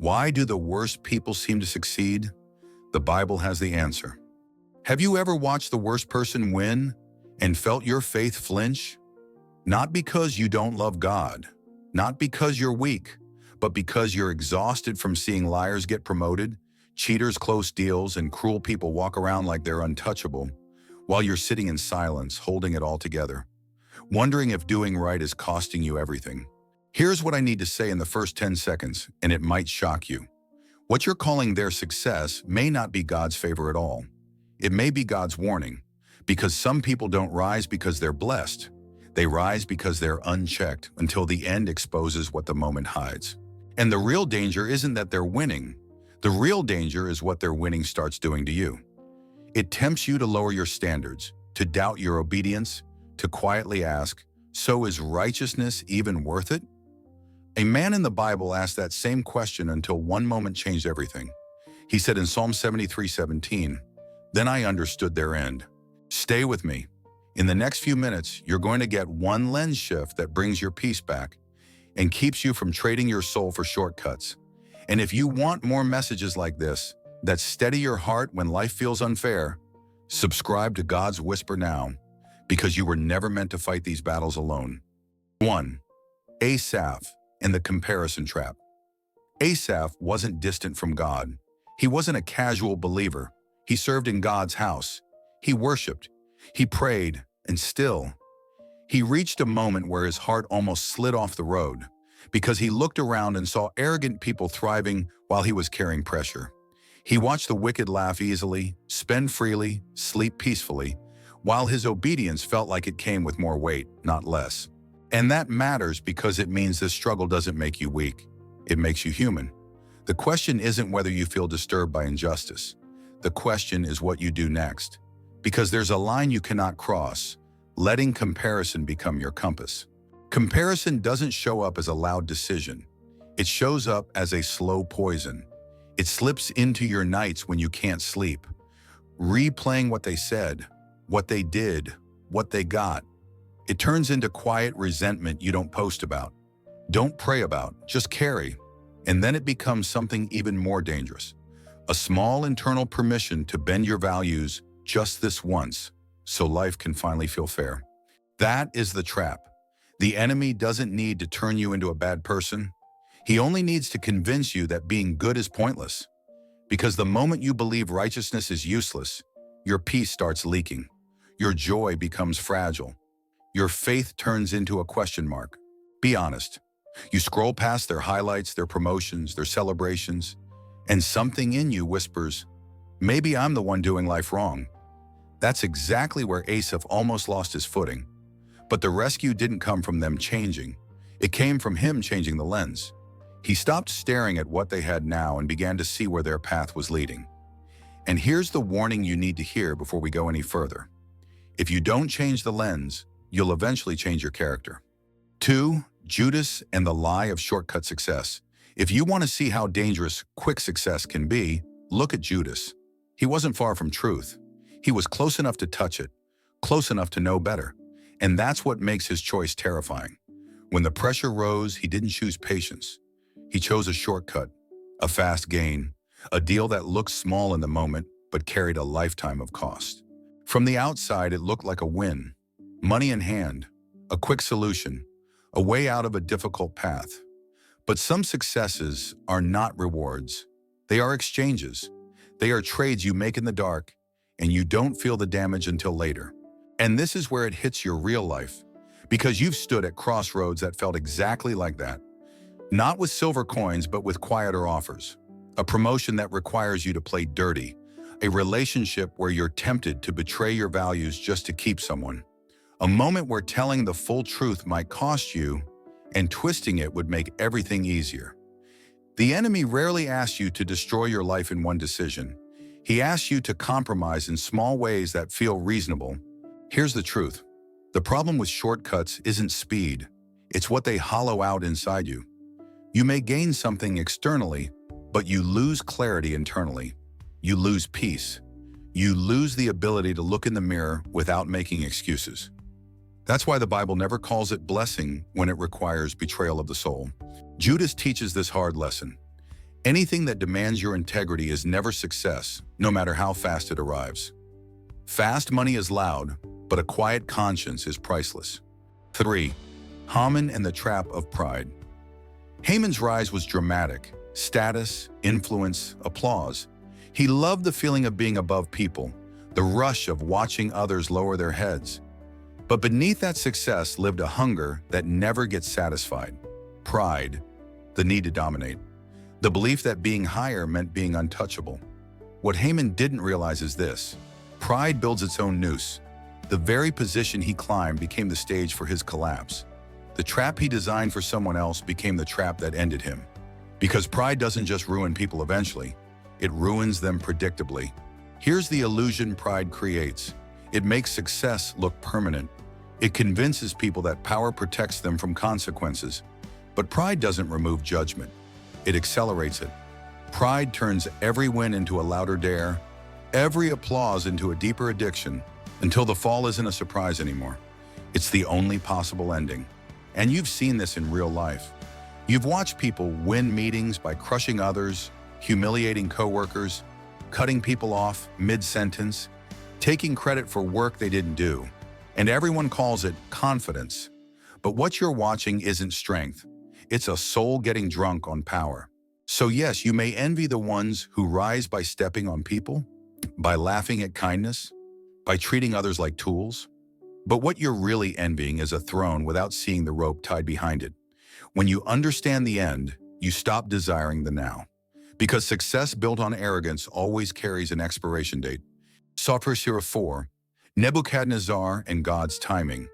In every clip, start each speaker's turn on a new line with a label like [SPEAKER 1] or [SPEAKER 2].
[SPEAKER 1] Why do the worst people seem to succeed? The Bible has the answer. Have you ever watched the worst person win and felt your faith flinch? Not because you don't love God, not because you're weak, but because you're exhausted from seeing liars get promoted, cheaters close deals, and cruel people walk around like they're untouchable, while you're sitting in silence, holding it all together, wondering if doing right is costing you everything. Here's what I need to say in the first 10 seconds, and it might shock you. What you're calling their success may not be God's favor at all. It may be God's warning, because some people don't rise because they're blessed. They rise because they're unchecked until the end exposes what the moment hides. And the real danger isn't that they're winning. The real danger is what their winning starts doing to you. It tempts you to lower your standards, to doubt your obedience, to quietly ask, so is righteousness even worth it? A man in the Bible asked that same question until one moment changed everything. He said in Psalm 73:17, "Then I understood their end." Stay with me. In the next few minutes, you're going to get one lens shift that brings your peace back and keeps you from trading your soul for shortcuts. And if you want more messages like this, that steady your heart when life feels unfair, subscribe to God's Whisper now, because you were never meant to fight these battles alone. 1. Asaph and the comparison trap. Asaph wasn't distant from God. He wasn't a casual believer. He served in God's house. He worshiped. He prayed, and still, he reached a moment where his heart almost slid off the road because he looked around and saw arrogant people thriving while he was carrying pressure. He watched the wicked laugh easily, spend freely, sleep peacefully, while his obedience felt like it came with more weight, not less. And that matters because it means this struggle doesn't make you weak. It makes you human. The question isn't whether you feel disturbed by injustice. The question is what you do next. Because there's a line you cannot cross, letting comparison become your compass. Comparison doesn't show up as a loud decision. It shows up as a slow poison. It slips into your nights when you can't sleep, replaying what they said, what they did, what they got. It turns into quiet resentment you don't post about, don't pray about, just carry. And then it becomes something even more dangerous. A small internal permission to bend your values just this once, so life can finally feel fair. That is the trap. The enemy doesn't need to turn you into a bad person. He only needs to convince you that being good is pointless. Because the moment you believe righteousness is useless, your peace starts leaking. Your joy becomes fragile. Your faith turns into a question mark. Be honest. You scroll past their highlights, their promotions, their celebrations, and something in you whispers, maybe I'm the one doing life wrong. That's exactly where Asaph almost lost his footing. But the rescue didn't come from them changing. It came from him changing the lens. He stopped staring at what they had now and began to see where their path was leading. And here's the warning you need to hear before we go any further. If you don't change the lens, you'll eventually change your character. 2. Judas and the lie of shortcut success. If you want to see how dangerous quick success can be, look at Judas. He wasn't far from truth. He was close enough to touch it, close enough to know better. And that's what makes his choice terrifying. When the pressure rose, he didn't choose patience. He chose a shortcut, a fast gain, a deal that looked small in the moment but carried a lifetime of cost. From the outside, it looked like a win. Money in hand, a quick solution, a way out of a difficult path. But some successes are not rewards. They are exchanges. They are trades you make in the dark, and you don't feel the damage until later. And this is where it hits your real life, because you've stood at crossroads that felt exactly like that. Not with silver coins, but with quieter offers. A promotion that requires you to play dirty. A relationship where you're tempted to betray your values just to keep someone. A moment where telling the full truth might cost you, and twisting it would make everything easier. The enemy rarely asks you to destroy your life in one decision. He asks you to compromise in small ways that feel reasonable. Here's the truth. The problem with shortcuts isn't speed. It's what they hollow out inside you. You may gain something externally, but you lose clarity internally. You lose peace. You lose the ability to look in the mirror without making excuses. That's why the Bible never calls it blessing when it requires betrayal of the soul. Judas teaches this hard lesson. Anything that demands your integrity is never success, no matter how fast it arrives. Fast money is loud, but a quiet conscience is priceless. 3. Haman and the trap of pride. Haman's rise was dramatic. Status, influence, applause. He loved the feeling of being above people, the rush of watching others lower their heads. But beneath that success lived a hunger that never gets satisfied. Pride, the need to dominate. The belief that being higher meant being untouchable. What Haman didn't realize is this: pride builds its own noose. The very position he climbed became the stage for his collapse. The trap he designed for someone else became the trap that ended him. Because pride doesn't just ruin people eventually, it ruins them predictably. Here's the illusion pride creates. It makes success look permanent. It convinces people that power protects them from consequences. But pride doesn't remove judgment. It accelerates it. Pride turns every win into a louder dare, every applause into a deeper addiction, until the fall isn't a surprise anymore. It's the only possible ending. And you've seen this in real life. You've watched people win meetings by crushing others, humiliating coworkers, cutting people off mid-sentence, taking credit for work they didn't do. And everyone calls it confidence. But what you're watching isn't strength. It's a soul getting drunk on power. So yes, you may envy the ones who rise by stepping on people, by laughing at kindness, by treating others like tools. But what you're really envying is a throne without seeing the rope tied behind it. When you understand the end, you stop desiring the now. Because success built on arrogance always carries an expiration date. Sophomore 4, Nebuchadnezzar and God's timing.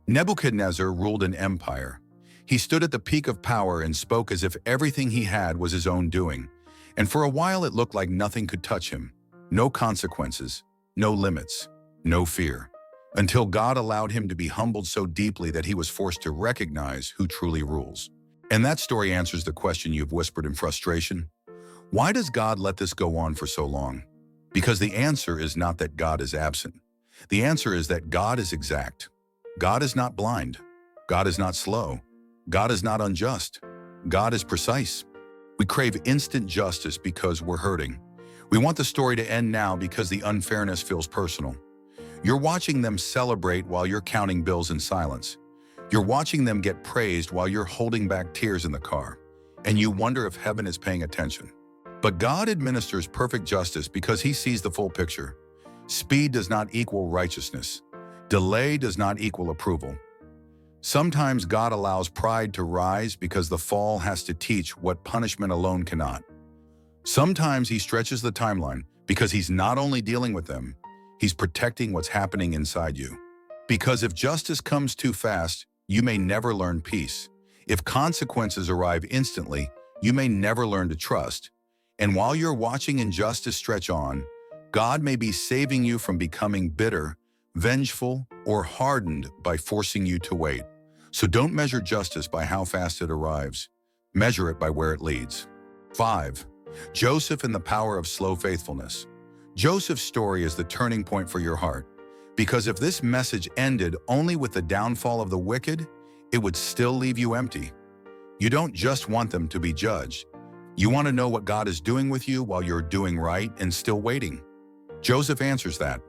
[SPEAKER 1] Nebuchadnezzar ruled an empire. He stood at the peak of power and spoke as if everything he had was his own doing. And for a while it looked like nothing could touch him. No consequences, no limits, no fear. Until God allowed him to be humbled so deeply that he was forced to recognize who truly rules. And that story answers the question you've whispered in frustration. Why does God let this go on for so long? Because the answer is not that God is absent. The answer is that God is exact. God is not blind. God is not slow. God is not unjust. God is precise. We crave instant justice because we're hurting. We want the story to end now because the unfairness feels personal. You're watching them celebrate while you're counting bills in silence. You're watching them get praised while you're holding back tears in the car. And you wonder if heaven is paying attention. But God administers perfect justice because he sees the full picture. Speed does not equal righteousness. Delay does not equal approval. Sometimes God allows pride to rise because the fall has to teach what punishment alone cannot. Sometimes he stretches the timeline because he's not only dealing with them, he's protecting what's happening inside you. Because if justice comes too fast, you may never learn peace. If consequences arrive instantly, you may never learn to trust. And while you're watching injustice stretch on, God may be saving you from becoming bitter, vengeful, or hardened by forcing you to wait. So don't measure justice by how fast it arrives. Measure it by where it leads. 5. Joseph and the power of slow faithfulness. Joseph's story is the turning point for your heart. Because if this message ended only with the downfall of the wicked, it would still leave you empty. You don't just want them to be judged. You want to know what God is doing with you while you're doing right and still waiting. Joseph answers that.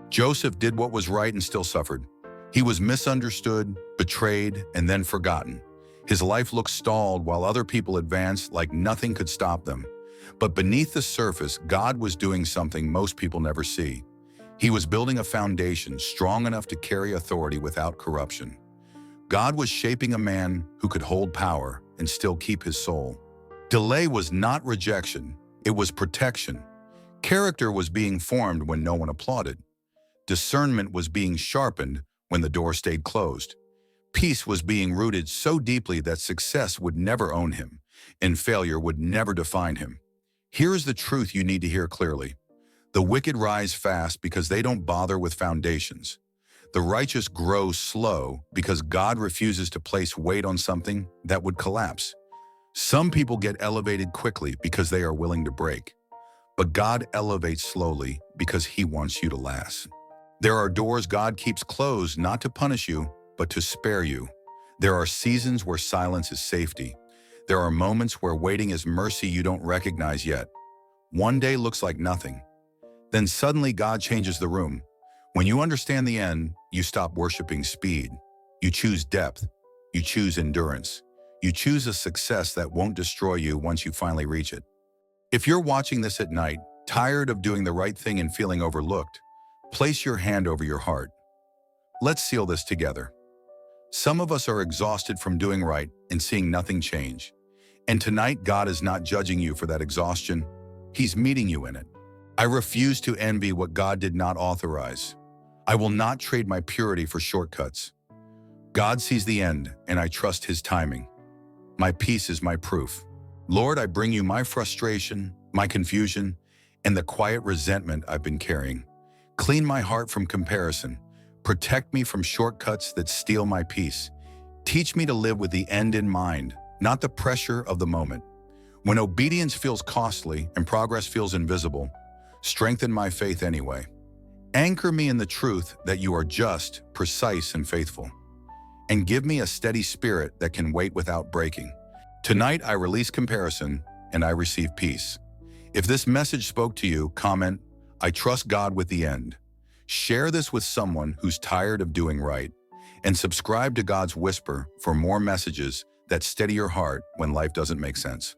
[SPEAKER 1] Joseph did what was right and still suffered. He was misunderstood, betrayed, and then forgotten. His life looked stalled while other people advanced like nothing could stop them. But beneath the surface, God was doing something most people never see. He was building a foundation strong enough to carry authority without corruption. God was shaping a man who could hold power and still keep his soul. Delay was not rejection, it was protection. Character was being formed when no one applauded. Discernment was being sharpened when the door stayed closed. Peace was being rooted so deeply that success would never own him, and failure would never define him. Here is the truth you need to hear clearly. The wicked rise fast because they don't bother with foundations. The righteous grow slow because God refuses to place weight on something that would collapse. Some people get elevated quickly because they are willing to break. But God elevates slowly because he wants you to last. There are doors God keeps closed not to punish you, but to spare you. There are seasons where silence is safety. There are moments where waiting is mercy you don't recognize yet. One day looks like nothing. Then suddenly God changes the room. When you understand the end, you stop worshiping speed. You choose depth. You choose endurance. You choose a success that won't destroy you once you finally reach it. If you're watching this at night, tired of doing the right thing and feeling overlooked, place your hand over your heart. Let's seal this together. Some of us are exhausted from doing right and seeing nothing change. And tonight, God is not judging you for that exhaustion. He's meeting you in it. I refuse to envy what God did not authorize. I will not trade my purity for shortcuts. God sees the end, and I trust His timing. My peace is my proof. Lord, I bring you my frustration, my confusion, and the quiet resentment I've been carrying. Clean my heart from comparison. Protect me from shortcuts that steal my peace. Teach me to live with the end in mind, not the pressure of the moment. When obedience feels costly and progress feels invisible, strengthen my faith anyway. Anchor me in the truth that you are just, precise, and faithful. And give me a steady spirit that can wait without breaking. Tonight, I release comparison and I receive peace. If this message spoke to you, comment, "I trust God with the end." Share this with someone who's tired of doing right. And subscribe to God's Whisper for more messages that steady your heart when life doesn't make sense.